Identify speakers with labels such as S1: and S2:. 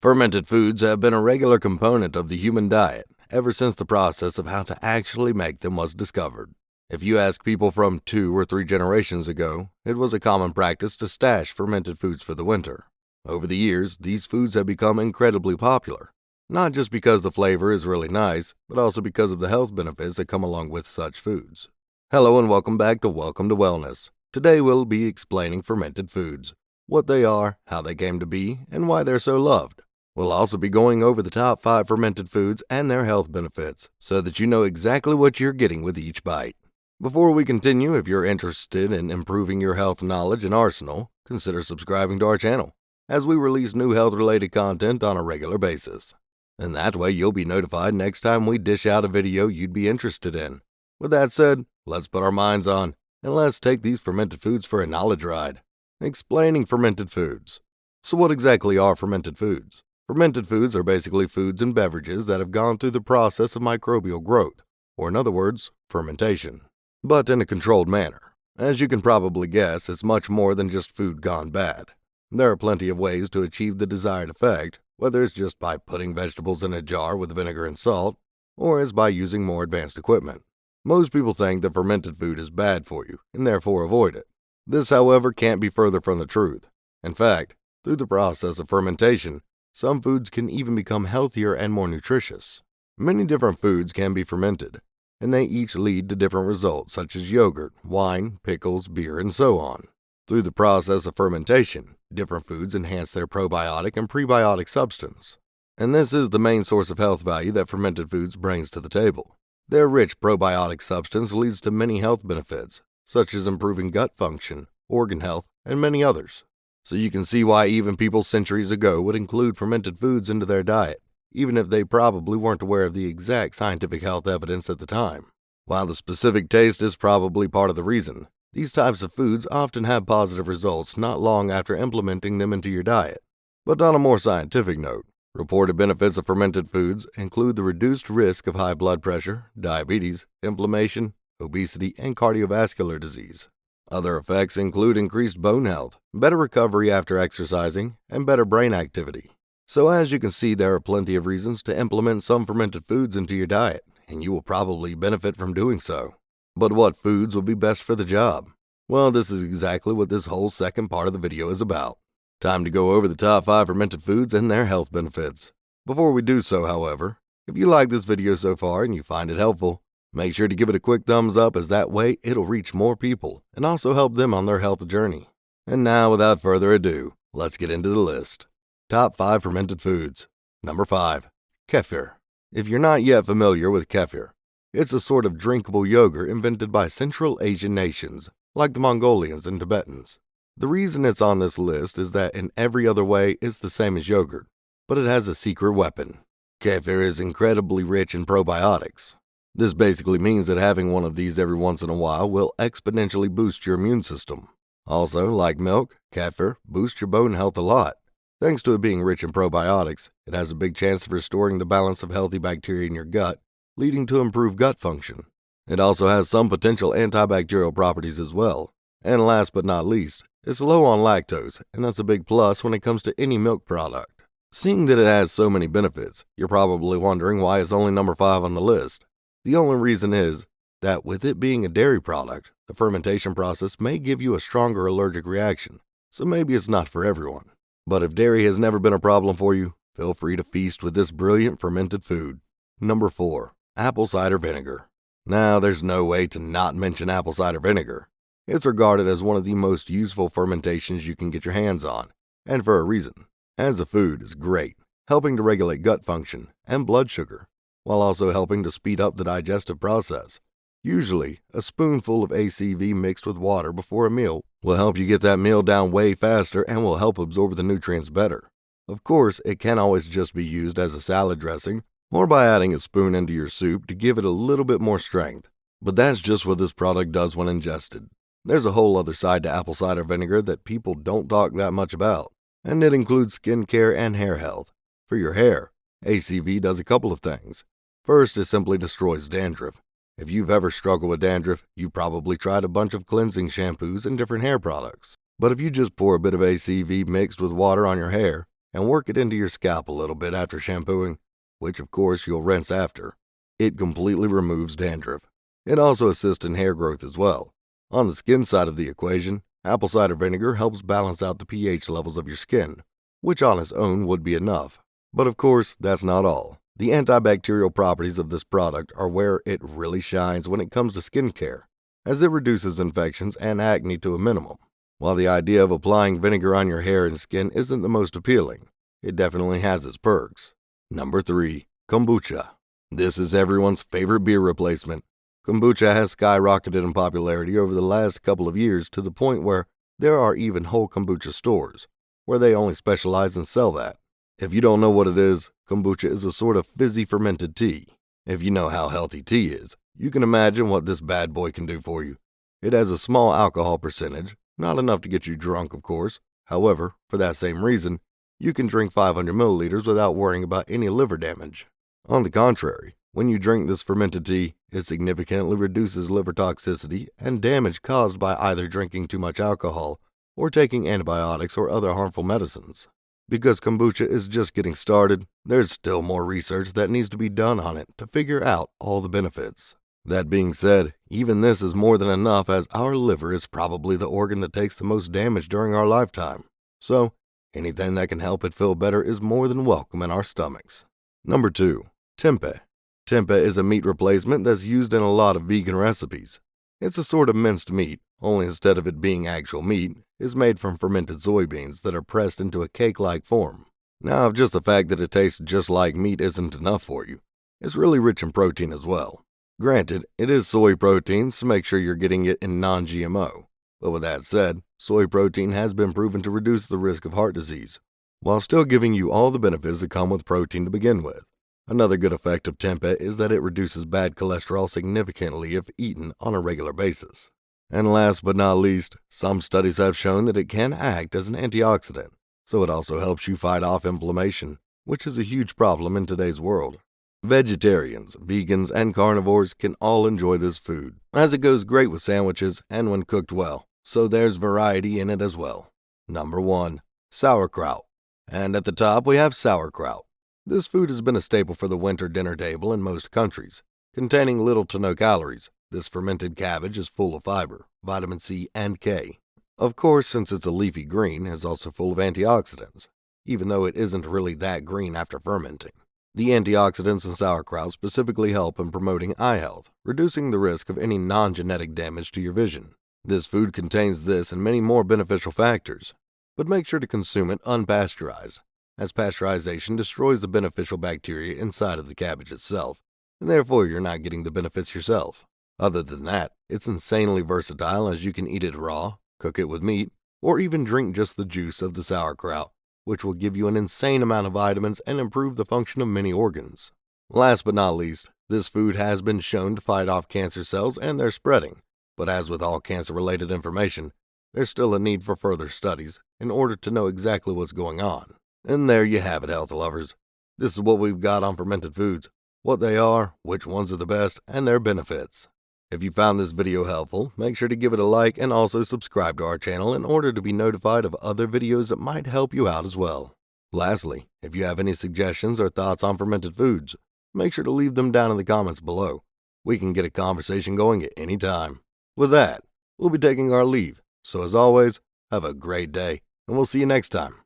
S1: Fermented foods have been a regular component of the human diet ever since the process of how to actually make them was discovered. If you ask people from 2 or 3 generations ago, it was a common practice to stash fermented foods for the winter. Over the years, these foods have become incredibly popular, not just because the flavor is really nice, but also because of the health benefits that come along with such foods. Hello and welcome back to Welcome to Wellness. Today we'll be explaining fermented foods, what they are, how they came to be, and why they're so loved. We'll also be going over the top 5 fermented foods and their health benefits, so that you know exactly what you're getting with each bite. Before we continue, if you're interested in improving your health knowledge and arsenal, consider subscribing to our channel, as we release new health-related content on a regular basis. And that way you'll be notified next time we dish out a video you'd be interested in. With that said, let's put our minds on, and let's take these fermented foods for a knowledge ride. Explaining fermented foods. So what exactly are fermented foods? Fermented foods are basically foods and beverages that have gone through the process of microbial growth, or in other words, fermentation, but in a controlled manner. As you can probably guess, it's much more than just food gone bad. There are plenty of ways to achieve the desired effect, whether it's just by putting vegetables in a jar with vinegar and salt, or it's by using more advanced equipment. Most people think that fermented food is bad for you, and therefore avoid it. This, however, can't be further from the truth. In fact, through the process of fermentation, some foods can even become healthier and more nutritious. Many different foods can be fermented, and they each lead to different results such as yogurt, wine, pickles, beer, and so on. Through the process of fermentation, different foods enhance their probiotic and prebiotic substance. And this is the main source of health value that fermented foods brings to the table. Their rich probiotic substance leads to many health benefits, such as improving gut function, organ health, and many others. So you can see why even people centuries ago would include fermented foods into their diet, even if they probably weren't aware of the exact scientific health evidence at the time. While the specific taste is probably part of the reason, these types of foods often have positive results not long after implementing them into your diet. But on a more scientific note, reported benefits of fermented foods include the reduced risk of high blood pressure, diabetes, inflammation, obesity, and cardiovascular disease. Other effects include increased bone health, better recovery after exercising, and better brain activity. So as you can see, there are plenty of reasons to implement some fermented foods into your diet, and you will probably benefit from doing so. But what foods will be best for the job? Well, this is exactly what this whole second part of the video is about. Time to go over the top 5 fermented foods and their health benefits. Before we do so, however, if you like this video so far and you find it helpful, make sure to give it a quick thumbs up, as that way it'll reach more people and also help them on their health journey. And now, without further ado, let's get into the list. Top 5 fermented foods. Number 5. Kefir. If you're not yet familiar with kefir, it's a sort of drinkable yogurt invented by Central Asian nations, like the Mongolians and Tibetans. The reason it's on this list is that in every other way it's the same as yogurt, but it has a secret weapon. Kefir is incredibly rich in probiotics. This basically means that having one of these every once in a while will exponentially boost your immune system. Also, like milk, kefir boosts your bone health a lot. Thanks to it being rich in probiotics, it has a big chance of restoring the balance of healthy bacteria in your gut, leading to improved gut function. It also has some potential antibacterial properties as well. And last but not least, it's low on lactose, and that's a big plus when it comes to any milk product. Seeing that it has so many benefits, you're probably wondering why it's only number 5 on the list. The only reason is that with it being a dairy product, the fermentation process may give you a stronger allergic reaction, so maybe it's not for everyone. But if dairy has never been a problem for you, feel free to feast with this brilliant fermented food. Number 4. Apple cider vinegar. Now, there's no way to not mention apple cider vinegar. It's regarded as one of the most useful fermentations you can get your hands on, and for a reason. As a food, it's great, helping to regulate gut function and blood sugar, while also helping to speed up the digestive process. Usually, a spoonful of ACV mixed with water before a meal will help you get that meal down way faster and will help absorb the nutrients better. Of course, it can always just be used as a salad dressing or by adding a spoon into your soup to give it a little bit more strength. But that's just what this product does when ingested. There's a whole other side to apple cider vinegar that people don't talk that much about, and it includes skin care and hair health. For your hair, ACV does a couple of things. First, it simply destroys dandruff. If you've ever struggled with dandruff, you've probably tried a bunch of cleansing shampoos and different hair products. But if you just pour a bit of ACV mixed with water on your hair, and work it into your scalp a little bit after shampooing, which of course you'll rinse after. It completely removes dandruff. It also assists in hair growth as well. On the skin side of the equation, apple cider vinegar helps balance out the pH levels of your skin, which on its own would be enough. But of course, that's not all. The antibacterial properties of this product are where it really shines when it comes to skincare, as it reduces infections and acne to a minimum. While the idea of applying vinegar on your hair and skin isn't the most appealing, it definitely has its perks. Number 3. Kombucha. This is everyone's favorite beer replacement. Kombucha has skyrocketed in popularity over the last couple of years to the point where there are even whole kombucha stores, where they only specialize and sell that. If you don't know what it is, kombucha is a sort of fizzy fermented tea. If you know how healthy tea is, you can imagine what this bad boy can do for you. It has a small alcohol percentage, not enough to get you drunk, of course. However, for that same reason, you can drink 500 milliliters without worrying about any liver damage. On the contrary, when you drink this fermented tea, it significantly reduces liver toxicity and damage caused by either drinking too much alcohol or taking antibiotics or other harmful medicines. Because kombucha is just getting started, there's still more research that needs to be done on it to figure out all the benefits. That being said, even this is more than enough, as our liver is probably the organ that takes the most damage during our lifetime. So, anything that can help it feel better is more than welcome in our stomachs. Number 2. Tempeh. Tempeh is a meat replacement that's used in a lot of vegan recipes. It's a sort of minced meat, only instead of it being actual meat, is made from fermented soybeans that are pressed into a cake-like form. Now, if just the fact that it tastes just like meat isn't enough for you, it's really rich in protein as well. Granted, it is soy protein, so make sure you're getting it in non-GMO. But with that said, soy protein has been proven to reduce the risk of heart disease, while still giving you all the benefits that come with protein to begin with. Another good effect of tempeh is that it reduces bad cholesterol significantly if eaten on a regular basis. And last but not least, some studies have shown that it can act as an antioxidant, so it also helps you fight off inflammation, which is a huge problem in today's world. Vegetarians, vegans, and carnivores can all enjoy this food, as it goes great with sandwiches and when cooked well, so there's variety in it as well. Number 1. Sauerkraut. And at the top we have sauerkraut. This food has been a staple for the winter dinner table in most countries. Containing little to no calories, this fermented cabbage is full of fiber, vitamin C, and K. Of course, since it's a leafy green, it's also full of antioxidants, even though it isn't really that green after fermenting. The antioxidants in sauerkraut specifically help in promoting eye health, reducing the risk of any non-genetic damage to your vision. This food contains this and many more beneficial factors, but make sure to consume it unpasteurized, as pasteurization destroys the beneficial bacteria inside of the cabbage itself, and therefore you're not getting the benefits yourself. Other than that, it's insanely versatile, as you can eat it raw, cook it with meat, or even drink just the juice of the sauerkraut, which will give you an insane amount of vitamins and improve the function of many organs. Last but not least, this food has been shown to fight off cancer cells and their spreading, but as with all cancer-related information, there's still a need for further studies in order to know exactly what's going on. And there you have it, health lovers. This is what we've got on fermented foods, what they are, which ones are the best, and their benefits. If you found this video helpful, make sure to give it a like and also subscribe to our channel in order to be notified of other videos that might help you out as well. Lastly, if you have any suggestions or thoughts on fermented foods, make sure to leave them down in the comments below. We can get a conversation going at any time. With that, we'll be taking our leave, so as always, have a great day, and we'll see you next time.